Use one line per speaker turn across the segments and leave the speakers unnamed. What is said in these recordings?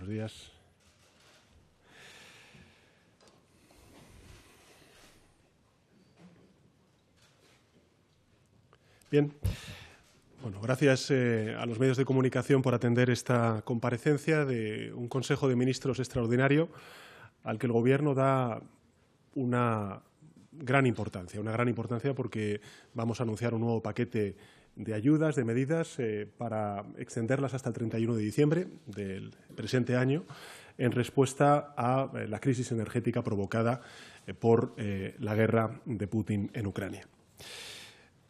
Buenos días. Bien. Bueno, gracias a los medios de comunicación por atender esta comparecencia de un Consejo de Ministros extraordinario al que el Gobierno da una gran importancia porque vamos a anunciar un nuevo paquete de ayudas, de medidas, para extenderlas hasta el 31 de diciembre del presente año en respuesta a la crisis energética provocada por la guerra de Putin en Ucrania.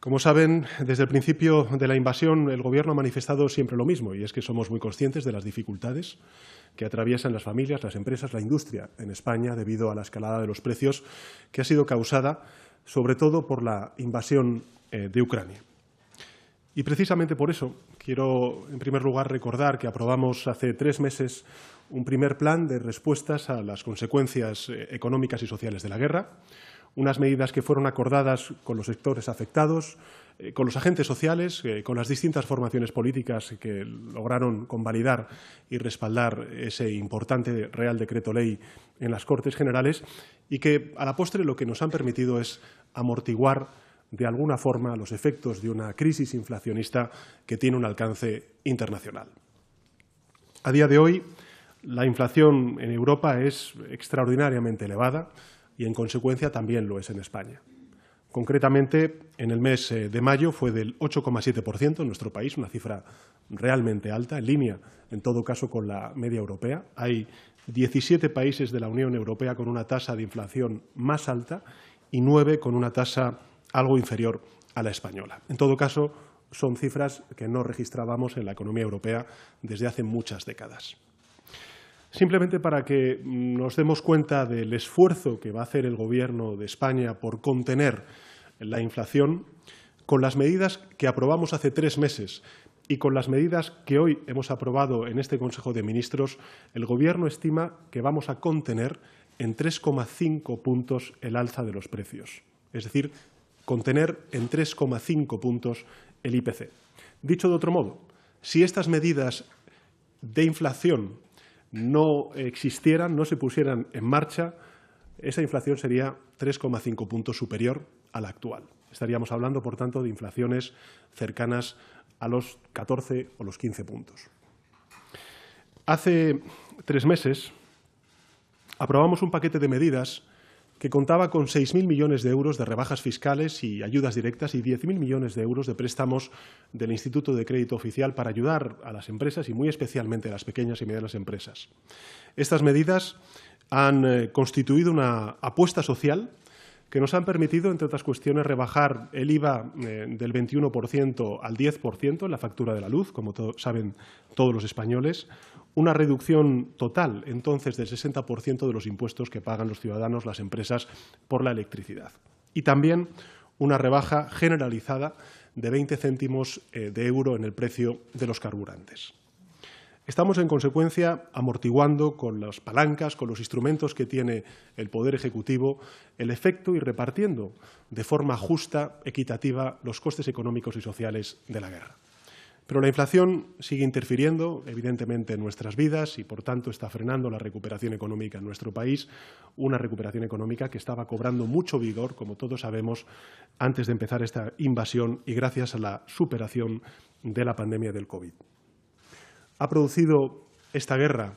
Como saben, desde el principio de la invasión el Gobierno ha manifestado siempre lo mismo, y es que somos muy conscientes de las dificultades que atraviesan las familias, las empresas, la industria en España debido a la escalada de los precios que ha sido causada sobre todo por la invasión de Ucrania. Y precisamente por eso quiero, en primer lugar, recordar que aprobamos hace 3 meses un primer plan de respuestas a las consecuencias económicas y sociales de la guerra, unas medidas que fueron acordadas con los sectores afectados, con los agentes sociales, con las distintas formaciones políticas que lograron convalidar y respaldar ese importante Real Decreto Ley en las Cortes Generales y que, a la postre, lo que nos han permitido es amortiguar de alguna forma los efectos de una crisis inflacionista que tiene un alcance internacional. A día de hoy, la inflación en Europa es extraordinariamente elevada y, en consecuencia, también lo es en España. Concretamente, en el mes de mayo fue del 8,7% en nuestro país, una cifra realmente alta, en línea, en todo caso, con la media europea. Hay 17 países de la Unión Europea con una tasa de inflación más alta y 9 con una tasa algo inferior a la española. En todo caso, son cifras que no registrábamos en la economía europea desde hace muchas décadas. Simplemente para que nos demos cuenta del esfuerzo que va a hacer el Gobierno de España por contener la inflación, con las medidas que aprobamos hace 3 meses y con las medidas que hoy hemos aprobado en este Consejo de Ministros, el Gobierno estima que vamos a contener en 3,5 puntos el alza de los precios. Es decir, contener en 3,5 puntos el IPC. Dicho de otro modo, si estas medidas de inflación no existieran, no se pusieran en marcha, esa inflación sería 3,5 puntos superior a la actual. Estaríamos hablando, por tanto, de inflaciones cercanas a los 14 o los 15 puntos. Hace 3 meses aprobamos un paquete de medidas que contaba con 6.000 millones de euros de rebajas fiscales y ayudas directas y 10.000 millones de euros de préstamos del Instituto de Crédito Oficial para ayudar a las empresas y muy especialmente a las pequeñas y medianas empresas. Estas medidas han constituido una apuesta social que nos han permitido, entre otras cuestiones, rebajar el IVA del 21% al 10% en la factura de la luz, como saben todos los españoles, una reducción total, entonces, del 60% de los impuestos que pagan los ciudadanos, las empresas, por la electricidad. Y también una rebaja generalizada de 20 céntimos de euro en el precio de los carburantes. Estamos, en consecuencia, amortiguando con las palancas, con los instrumentos que tiene el Poder Ejecutivo, el efecto y repartiendo de forma justa, equitativa, los costes económicos y sociales de la guerra. Pero la inflación sigue interfiriendo, evidentemente, en nuestras vidas y, por tanto, está frenando la recuperación económica en nuestro país, una recuperación económica que estaba cobrando mucho vigor, como todos sabemos, antes de empezar esta invasión y gracias a la superación de la pandemia del COVID. Ha producido esta guerra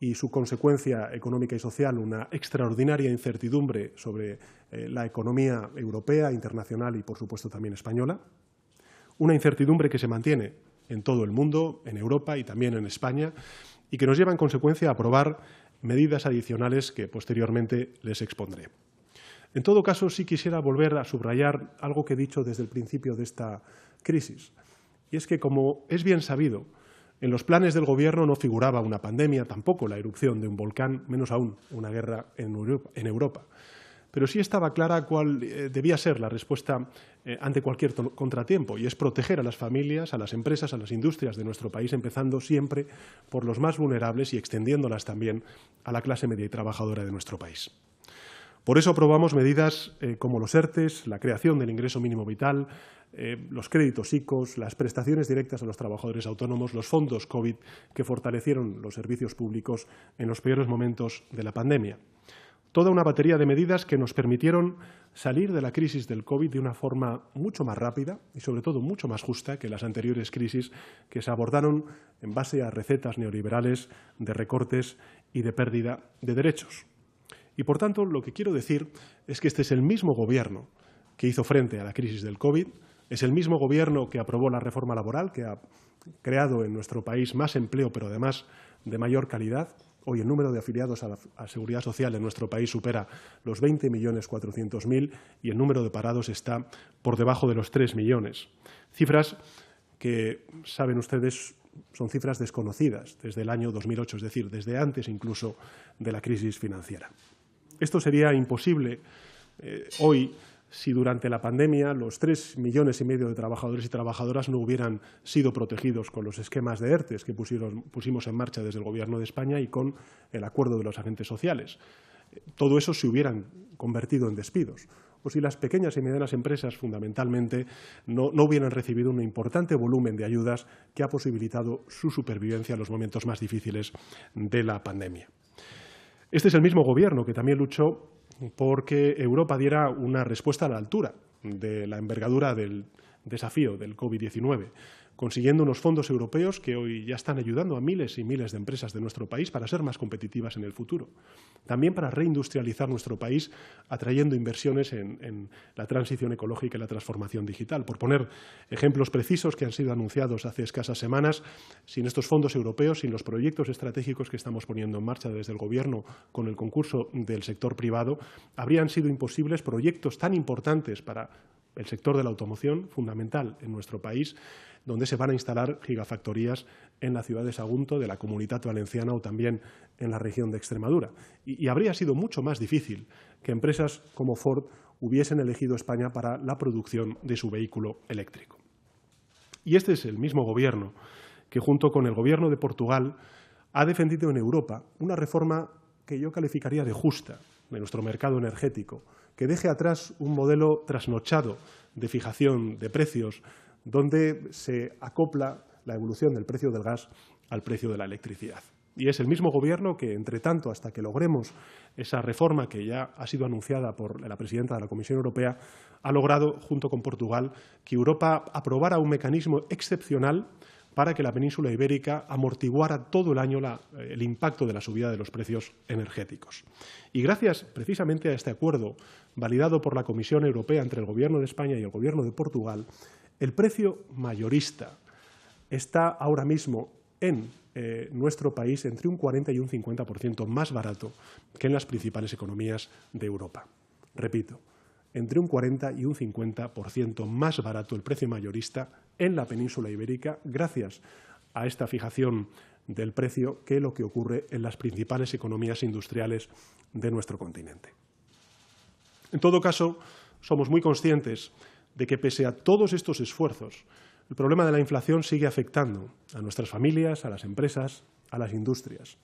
y su consecuencia económica y social una extraordinaria incertidumbre sobre la economía europea, internacional y, por supuesto, también española. Una incertidumbre que se mantiene en todo el mundo, en Europa y también en España, y que nos lleva, en consecuencia, a aprobar medidas adicionales que posteriormente les expondré. En todo caso, sí quisiera volver a subrayar algo que he dicho desde el principio de esta crisis, y es que, como es bien sabido, en los planes del Gobierno no figuraba una pandemia, tampoco la erupción de un volcán, menos aún una guerra en Europa. Pero sí estaba clara cuál debía ser la respuesta ante cualquier contratiempo, y es proteger a las familias, a las empresas, a las industrias de nuestro país, empezando siempre por los más vulnerables y extendiéndolas también a la clase media y trabajadora de nuestro país. Por eso aprobamos medidas como los ERTEs, la creación del ingreso mínimo vital, los créditos ICOs, las prestaciones directas a los trabajadores autónomos, los fondos COVID que fortalecieron los servicios públicos en los peores momentos de la pandemia. Toda una batería de medidas que nos permitieron salir de la crisis del COVID de una forma mucho más rápida y, sobre todo, mucho más justa que las anteriores crisis que se abordaron en base a recetas neoliberales de recortes y de pérdida de derechos. Y, por tanto, lo que quiero decir es que este es el mismo Gobierno que hizo frente a la crisis del COVID, es el mismo Gobierno que aprobó la reforma laboral, que ha creado en nuestro país más empleo, pero además de mayor calidad. Hoy el número de afiliados a la Seguridad Social en nuestro país supera los 20.400.000 y el número de parados está por debajo de los 3 millones. Cifras que, saben ustedes, son cifras desconocidas desde el año 2008, es decir, desde antes incluso de la crisis financiera. Esto sería imposible hoy si durante la pandemia los 3,5 millones de trabajadores y trabajadoras no hubieran sido protegidos con los esquemas de ERTEs que pusimos en marcha desde el Gobierno de España y con el acuerdo de los agentes sociales. Todo eso se hubieran convertido en despidos. O si las pequeñas y medianas empresas, fundamentalmente, no hubieran recibido un importante volumen de ayudas que ha posibilitado su supervivencia en los momentos más difíciles de la pandemia. Este es el mismo Gobierno que también luchó porque Europa diera una respuesta a la altura de la envergadura del desafío del COVID-19, consiguiendo unos fondos europeos que hoy ya están ayudando a miles y miles de empresas de nuestro país para ser más competitivas en el futuro. También para reindustrializar nuestro país, atrayendo inversiones en la transición ecológica y la transformación digital. Por poner ejemplos precisos que han sido anunciados hace escasas semanas, sin estos fondos europeos, sin los proyectos estratégicos que estamos poniendo en marcha desde el Gobierno con el concurso del sector privado, habrían sido imposibles proyectos tan importantes para el sector de la automoción, fundamental en nuestro país, donde se van a instalar gigafactorías en la ciudad de Sagunto, de la Comunitat Valenciana o también en la región de Extremadura. Y habría sido mucho más difícil que empresas como Ford hubiesen elegido España para la producción de su vehículo eléctrico. Y este es el mismo Gobierno que, junto con el Gobierno de Portugal, ha defendido en Europa una reforma que yo calificaría de justa de nuestro mercado energético, que deje atrás un modelo trasnochado de fijación de precios, donde se acopla la evolución del precio del gas al precio de la electricidad. Y es el mismo Gobierno que, entre tanto, hasta que logremos esa reforma que ya ha sido anunciada por la presidenta de la Comisión Europea, ha logrado, junto con Portugal, que Europa aprobara un mecanismo excepcional para que la península ibérica amortiguara todo el año el impacto de la subida de los precios energéticos. Y gracias precisamente a este acuerdo, validado por la Comisión Europea entre el Gobierno de España y el Gobierno de Portugal, el precio mayorista está ahora mismo en nuestro país entre un 40 y un 50% más barato que en las principales economías de Europa. Repito, entre un 40 y un 50% más barato el precio mayorista en la península ibérica, gracias a esta fijación del precio, que lo que ocurre en las principales economías industriales de nuestro continente. En todo caso, somos muy conscientes de que, pese a todos estos esfuerzos, el problema de la inflación sigue afectando a nuestras familias, a las empresas, a las industrias.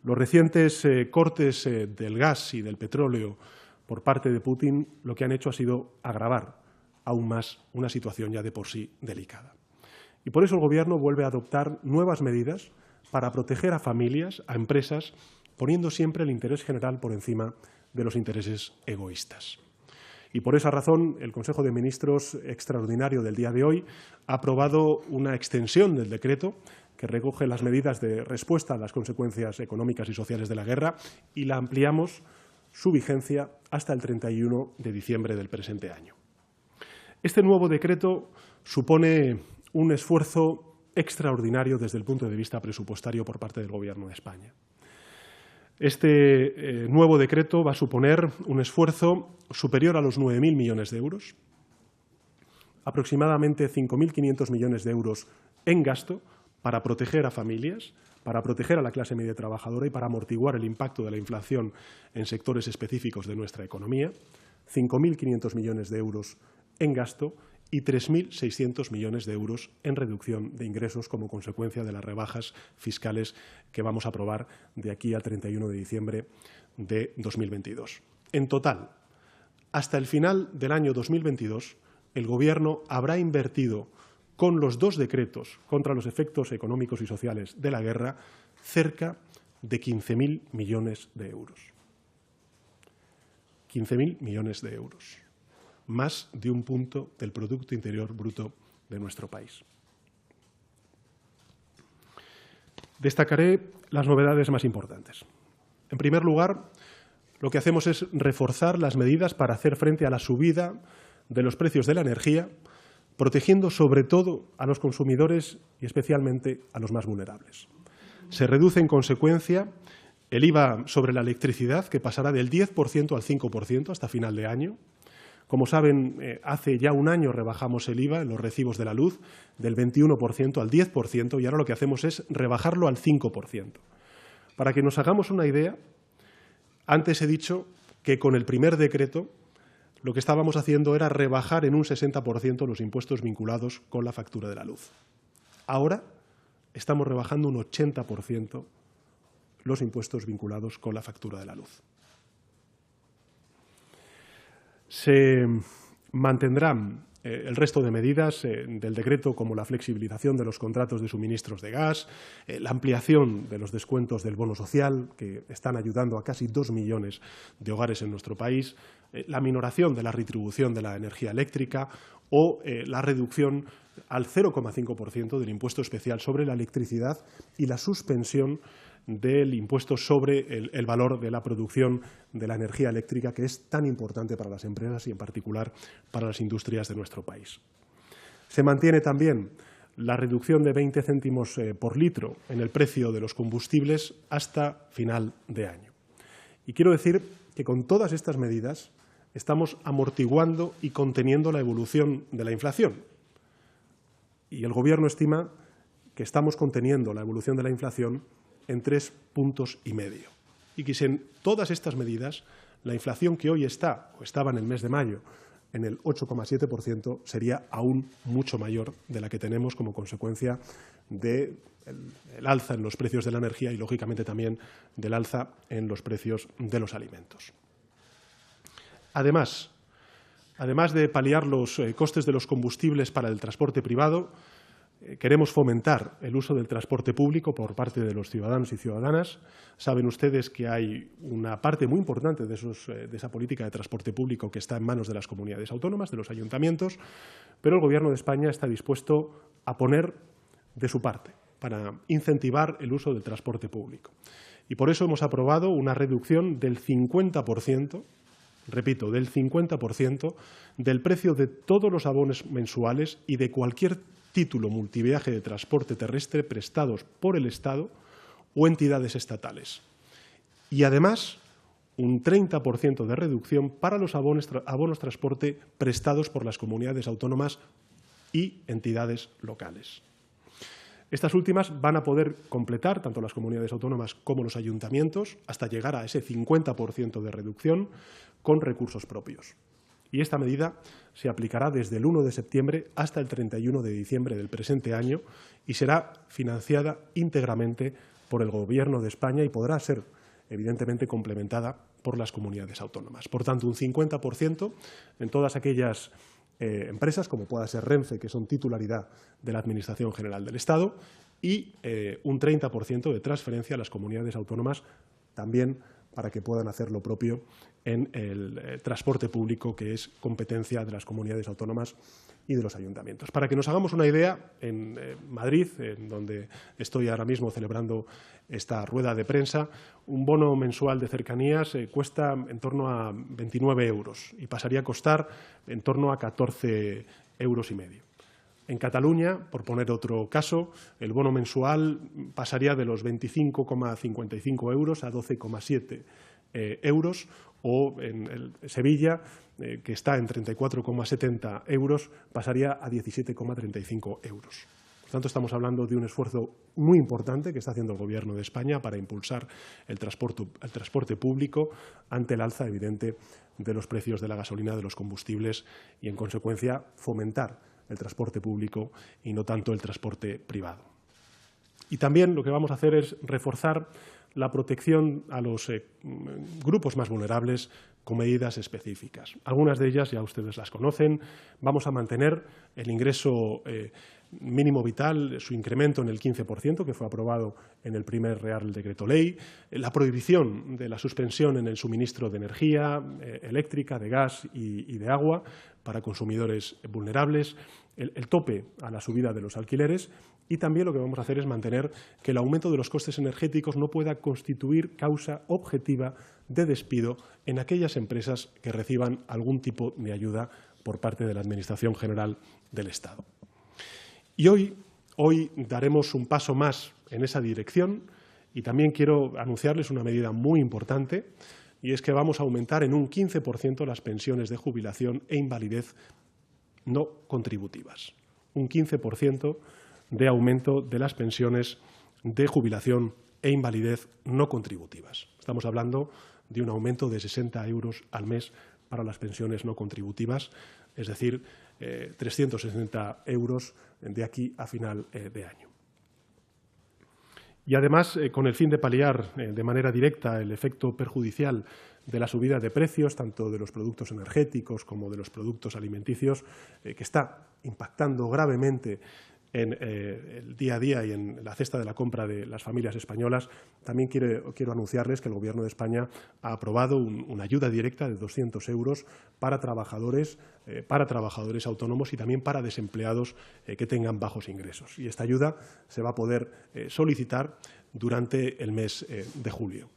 Los recientes cortes del gas y del petróleo por parte de Putin lo que han hecho ha sido agravar aún más una situación ya de por sí delicada. Y por eso el Gobierno vuelve a adoptar nuevas medidas para proteger a familias, a empresas, poniendo siempre el interés general por encima de los intereses egoístas. Y por esa razón, el Consejo de Ministros extraordinario del día de hoy ha aprobado una extensión del decreto que recoge las medidas de respuesta a las consecuencias económicas y sociales de la guerra, y la ampliamos su vigencia hasta el 31 de diciembre del presente año. Este nuevo decreto supone un esfuerzo extraordinario desde el punto de vista presupuestario por parte del Gobierno de España. Este nuevo decreto va a suponer un esfuerzo superior a los 9.000 millones de euros, aproximadamente 5.500 millones de euros en gasto para proteger a familias, para proteger a la clase media trabajadora y para amortiguar el impacto de la inflación en sectores específicos de nuestra economía, 5.500 millones de euros en gasto y 3.600 millones de euros en reducción de ingresos como consecuencia de las rebajas fiscales que vamos a aprobar de aquí al 31 de diciembre de 2022. En total, hasta el final del año 2022, el Gobierno habrá invertido con los 2 decretos contra los efectos económicos y sociales de la guerra cerca de 15.000 millones de euros. 15.000 millones de euros, más de un punto del Producto Interior Bruto de nuestro país. Destacaré las novedades más importantes. En primer lugar, lo que hacemos es reforzar las medidas para hacer frente a la subida de los precios de la energía, protegiendo sobre todo a los consumidores y especialmente a los más vulnerables. Se reduce en consecuencia el IVA sobre la electricidad, que pasará del 10% al 5% hasta final de año. Como saben, hace ya un año rebajamos el IVA en los recibos de la luz del 21% al 10% y ahora lo que hacemos es rebajarlo al 5%. Para que nos hagamos una idea, antes he dicho que con el primer decreto lo que estábamos haciendo era rebajar en un 60% los impuestos vinculados con la factura de la luz. Ahora estamos rebajando un 80% los impuestos vinculados con la factura de la luz. Se mantendrán el resto de medidas del decreto, como la flexibilización de los contratos de suministros de gas, la ampliación de los descuentos del bono social, que están ayudando a casi 2 millones de hogares en nuestro país, la minoración de la retribución de la energía eléctrica o la reducción al 0,5% del impuesto especial sobre la electricidad y la suspensión del impuesto sobre el valor de la producción de la energía eléctrica, que es tan importante para las empresas y, en particular, para las industrias de nuestro país. Se mantiene también la reducción de 20 céntimos por litro en el precio de los combustibles hasta final de año. Y quiero decir que con todas estas medidas estamos amortiguando y conteniendo la evolución de la inflación. Y el Gobierno estima que estamos conteniendo la evolución de la inflación en 3,5 puntos. Y que sin todas estas medidas, la inflación que hoy está, o estaba en el mes de mayo, en el 8,7%, sería aún mucho mayor de la que tenemos como consecuencia del alza en los precios de la energía y, lógicamente, también del alza en los precios de los alimentos. Además de paliar los costes de los combustibles para el transporte privado, queremos fomentar el uso del transporte público por parte de los ciudadanos y ciudadanas. Saben ustedes que hay una parte muy importante de esa política de transporte público que está en manos de las comunidades autónomas, de los ayuntamientos, pero el Gobierno de España está dispuesto a poner de su parte para incentivar el uso del transporte público. Y por eso hemos aprobado una reducción del 50%, repito, del 50% del precio de todos los abonos mensuales y de cualquier título multiviaje de transporte terrestre prestados por el Estado o entidades estatales. Y además, un 30% de reducción para los abonos transporte prestados por las comunidades autónomas y entidades locales. Estas últimas van a poder completar, tanto las comunidades autónomas como los ayuntamientos, hasta llegar a ese 50% de reducción con recursos propios. Y esta medida se aplicará desde el 1 de septiembre hasta el 31 de diciembre del presente año y será financiada íntegramente por el Gobierno de España y podrá ser, evidentemente, complementada por las comunidades autónomas. Por tanto, un 50% en todas aquellas empresas, como pueda ser Renfe, que son titularidad de la Administración General del Estado, y un 30% de transferencia a las comunidades autónomas, también para que puedan hacer lo propio en el transporte público, que es competencia de las comunidades autónomas y de los ayuntamientos. Para que nos hagamos una idea, en Madrid, en donde estoy ahora mismo celebrando esta rueda de prensa, un bono mensual de cercanías cuesta en torno a 29 euros y pasaría a costar en torno a 14,5 euros. En Cataluña, por poner otro caso, el bono mensual pasaría de los 25,55 euros a 12,7 euros, o en Sevilla, que está en 34,70 euros, pasaría a 17,35 euros. Por tanto, estamos hablando de un esfuerzo muy importante que está haciendo el Gobierno de España para impulsar el transporte público ante el alza evidente de los precios de la gasolina, de los combustibles y, en consecuencia, fomentar el transporte público y no tanto el transporte privado. Y también lo que vamos a hacer es reforzar la protección a los grupos más vulnerables con medidas específicas. Algunas de ellas ya ustedes las conocen. Vamos a mantener el ingreso mínimo vital, su incremento en el 15%, que fue aprobado en el primer Real Decreto Ley, la prohibición de la suspensión en el suministro de energía eléctrica, de gas y de agua para consumidores vulnerables, el tope a la subida de los alquileres, y también lo que vamos a hacer es mantener que el aumento de los costes energéticos no pueda constituir causa objetiva de despido en aquellas empresas que reciban algún tipo de ayuda por parte de la Administración General del Estado. Y hoy daremos un paso más en esa dirección y también quiero anunciarles una medida muy importante, y es que vamos a aumentar en un 15% las pensiones de jubilación e invalidez no contributivas. Un 15% de aumento de las pensiones de jubilación e invalidez no contributivas. Estamos hablando de un aumento de 60 euros al mes para las pensiones no contributivas, es decir, 360 euros de aquí a final de año. Y además, con el fin de paliar de manera directa el efecto perjudicial de la subida de precios, tanto de los productos energéticos como de los productos alimenticios, que está impactando gravemente en el día a día y en la cesta de la compra de las familias españolas, también quiero anunciarles que el Gobierno de España ha aprobado una ayuda directa de 200 euros para trabajadores autónomos y también para desempleados que tengan bajos ingresos. Y esta ayuda se va a poder solicitar durante el mes de julio.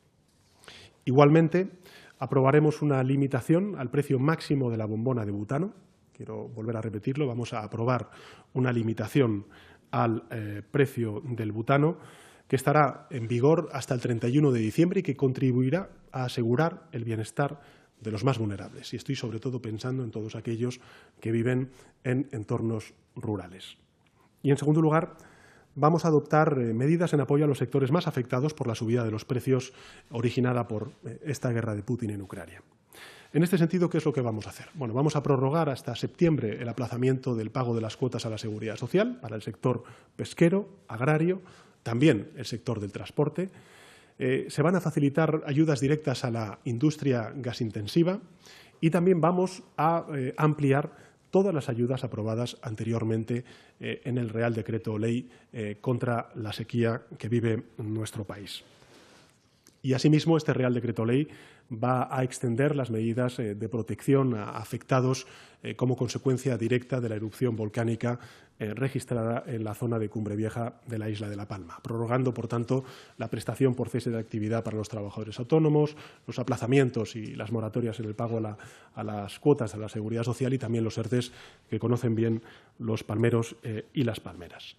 Igualmente, aprobaremos una limitación al precio máximo de la bombona de butano. Quiero volver a repetirlo, vamos a aprobar una limitación al precio del butano que estará en vigor hasta el 31 de diciembre y que contribuirá a asegurar el bienestar de los más vulnerables. Y estoy sobre todo pensando en todos aquellos que viven en entornos rurales. Y en segundo lugar, vamos a adoptar medidas en apoyo a los sectores más afectados por la subida de los precios originada por esta guerra de Putin en Ucrania. En este sentido, ¿qué es lo que vamos a hacer? Bueno, vamos a prorrogar hasta septiembre el aplazamiento del pago de las cuotas a la Seguridad Social para el sector pesquero, agrario, también el sector del transporte. Se van a facilitar ayudas directas a la industria gasintensiva y también vamos a ampliar todas las ayudas aprobadas anteriormente en el Real Decreto Ley contra la sequía que vive nuestro país. Y asimismo, este Real Decreto Ley va a extender las medidas de protección a afectados como consecuencia directa de la erupción volcánica registrada en la zona de Cumbre Vieja de la isla de La Palma, prorrogando, por tanto, la prestación por cese de actividad para los trabajadores autónomos, los aplazamientos y las moratorias en el pago a las cuotas de la Seguridad Social y también los ERTE que conocen bien los palmeros y las palmeras.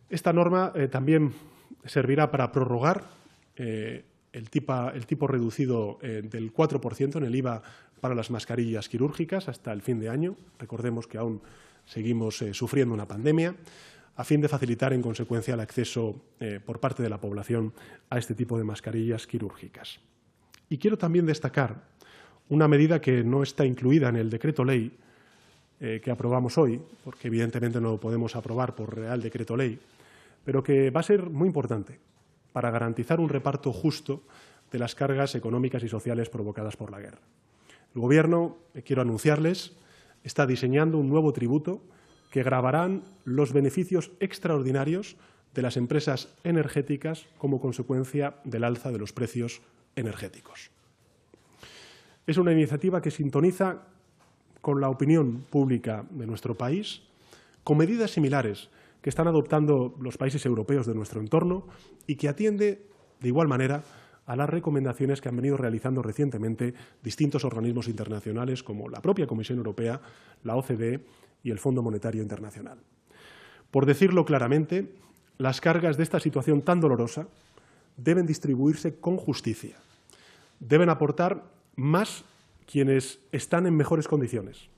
Esta norma también servirá para prorrogar el tipo reducido del 4% en el IVA para las mascarillas quirúrgicas hasta el fin de año. Recordemos que aún seguimos sufriendo una pandemia, a fin de facilitar, en consecuencia, el acceso por parte de la población a este tipo de mascarillas quirúrgicas. Y quiero también destacar una medida que no está incluida en el decreto ley que aprobamos hoy, porque evidentemente no lo podemos aprobar por Real Decreto Ley, pero que va a ser muy importante para garantizar un reparto justo de las cargas económicas y sociales provocadas por la guerra. El Gobierno, quiero anunciarles, está diseñando un nuevo tributo que gravarán los beneficios extraordinarios de las empresas energéticas como consecuencia del alza de los precios energéticos. Es una iniciativa que sintoniza con la opinión pública de nuestro país, con medidas similares que están adoptando los países europeos de nuestro entorno y que atiende, de igual manera, a las recomendaciones que han venido realizando recientemente distintos organismos internacionales como la propia Comisión Europea, la OCDE y el Fondo Monetario Internacional. Por decirlo claramente, las cargas de esta situación tan dolorosa deben distribuirse con justicia. Deben aportar más quienes están en mejores condiciones.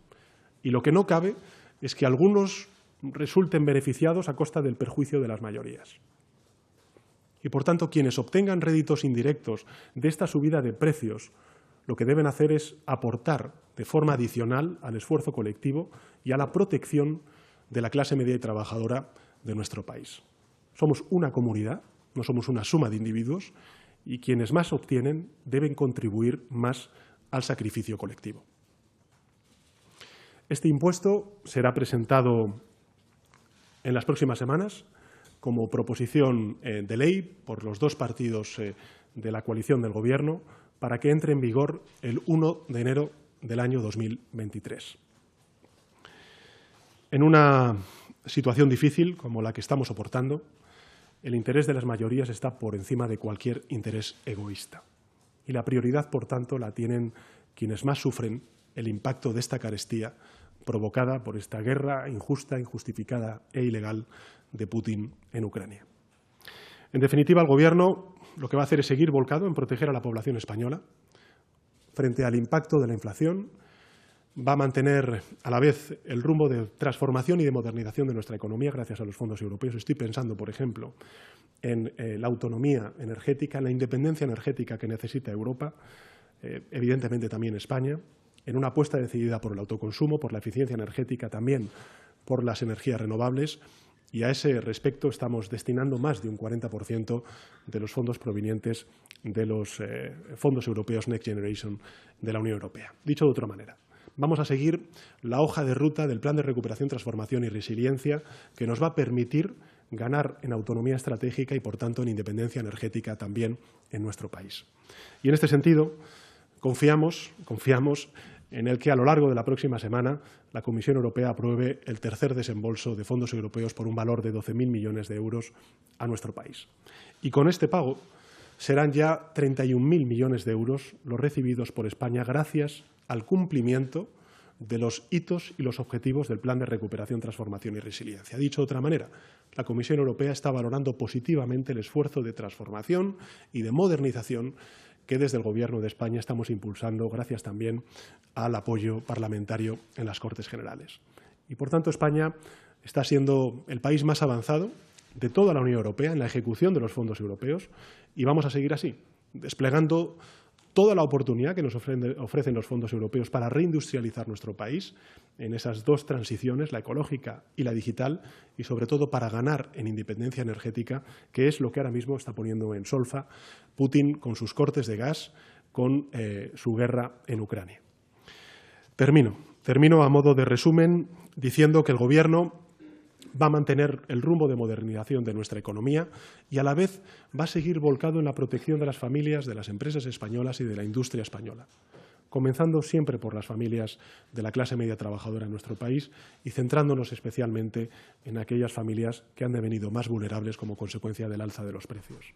Y lo que no cabe es que algunos resulten beneficiados a costa del perjuicio de las mayorías. Y, por tanto, quienes obtengan réditos indirectos de esta subida de precios, lo que deben hacer es aportar de forma adicional al esfuerzo colectivo y a la protección de la clase media y trabajadora de nuestro país. Somos una comunidad no somos una suma de individuos y quienes más obtienen deben contribuir más al sacrificio colectivo. Este impuesto será presentado en las próximas semanas como proposición de ley por los dos partidos de la coalición del Gobierno para que entre en vigor el 1 de enero del año 2023. En una situación difícil como la que estamos soportando, el interés de las mayorías está por encima de cualquier interés egoísta. Y la prioridad, por tanto, la tienen quienes más sufren el impacto de esta carestía provocada por esta guerra injusta, injustificada e ilegal de Putin en Ucrania. En definitiva, el Gobierno lo que va a hacer es seguir volcado en proteger a la población española frente al impacto de la inflación. Va a mantener a la vez el rumbo de transformación y de modernización de nuestra economía gracias a los fondos europeos. Estoy pensando, por ejemplo, en la autonomía energética, en la independencia energética que necesita Europa, evidentemente también España, en una apuesta decidida por el autoconsumo, por la eficiencia energética, también por las energías renovables, y a ese respecto estamos destinando más de un 40% de los fondos provenientes de los fondos europeos Next Generation de la Unión Europea. Dicho de otra manera, vamos a seguir la hoja de ruta del Plan de Recuperación, Transformación y Resiliencia que nos va a permitir ganar en autonomía estratégica y, por tanto, en independencia energética también en nuestro país. Y en este sentido, confiamos en el que a lo largo de la próxima semana la Comisión Europea apruebe el tercer desembolso de fondos europeos por un valor de 12.000 millones de euros a nuestro país. Y con este pago serán ya 31.000 millones de euros los recibidos por España gracias al cumplimiento de los hitos y los objetivos del Plan de Recuperación, Transformación y Resiliencia. Dicho de otra manera, la Comisión Europea está valorando positivamente el esfuerzo de transformación y de modernización que desde el Gobierno de España estamos impulsando gracias también al apoyo parlamentario en las Cortes Generales. Y, por tanto, España está siendo el país más avanzado de toda la Unión Europea en la ejecución de los fondos europeos y vamos a seguir así, desplegando toda la oportunidad que nos ofrecen los fondos europeos para reindustrializar nuestro país en esas dos transiciones, la ecológica y la digital, y sobre todo para ganar en independencia energética, que es lo que ahora mismo está poniendo en solfa Putin con sus cortes de gas, con su guerra en Ucrania. Termino a modo de resumen diciendo que el Gobierno va a mantener el rumbo de modernización de nuestra economía y a la vez va a seguir volcado en la protección de las familias, de las empresas españolas y de la industria española, comenzando siempre por las familias de la clase media trabajadora en nuestro país y centrándonos especialmente en aquellas familias que han devenido más vulnerables como consecuencia del alza de los precios.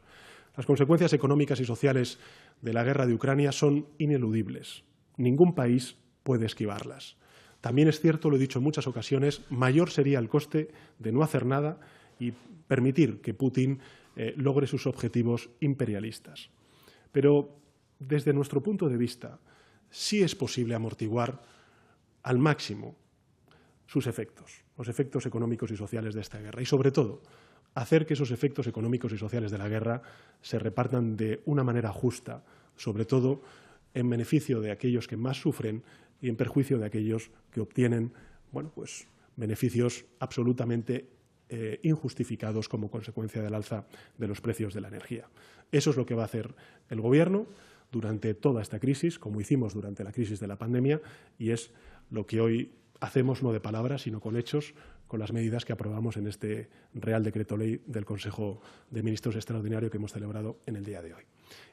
Las consecuencias económicas y sociales de la guerra de Ucrania son ineludibles. Ningún país puede esquivarlas. También es cierto, lo he dicho en muchas ocasiones, mayor sería el coste de no hacer nada y permitir que Putin logre sus objetivos imperialistas. Pero desde nuestro punto de vista, sí es posible amortiguar al máximo sus efectos, los efectos económicos y sociales de esta guerra y, sobre todo, hacer que esos efectos económicos y sociales de la guerra se repartan de una manera justa, sobre todo en beneficio de aquellos que más sufren y en perjuicio de aquellos que obtienen beneficios absolutamente injustificados como consecuencia del alza de los precios de la energía. Eso es lo que va a hacer el Gobierno durante toda esta crisis, como hicimos durante la crisis de la pandemia, y es lo que hoy hacemos no de palabras, sino con hechos, con las medidas que aprobamos en este Real Decreto Ley del Consejo de Ministros extraordinario que hemos celebrado en el día de hoy.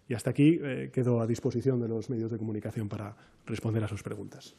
Y hasta aquí quedo a disposición de los medios de comunicación para responder a sus preguntas.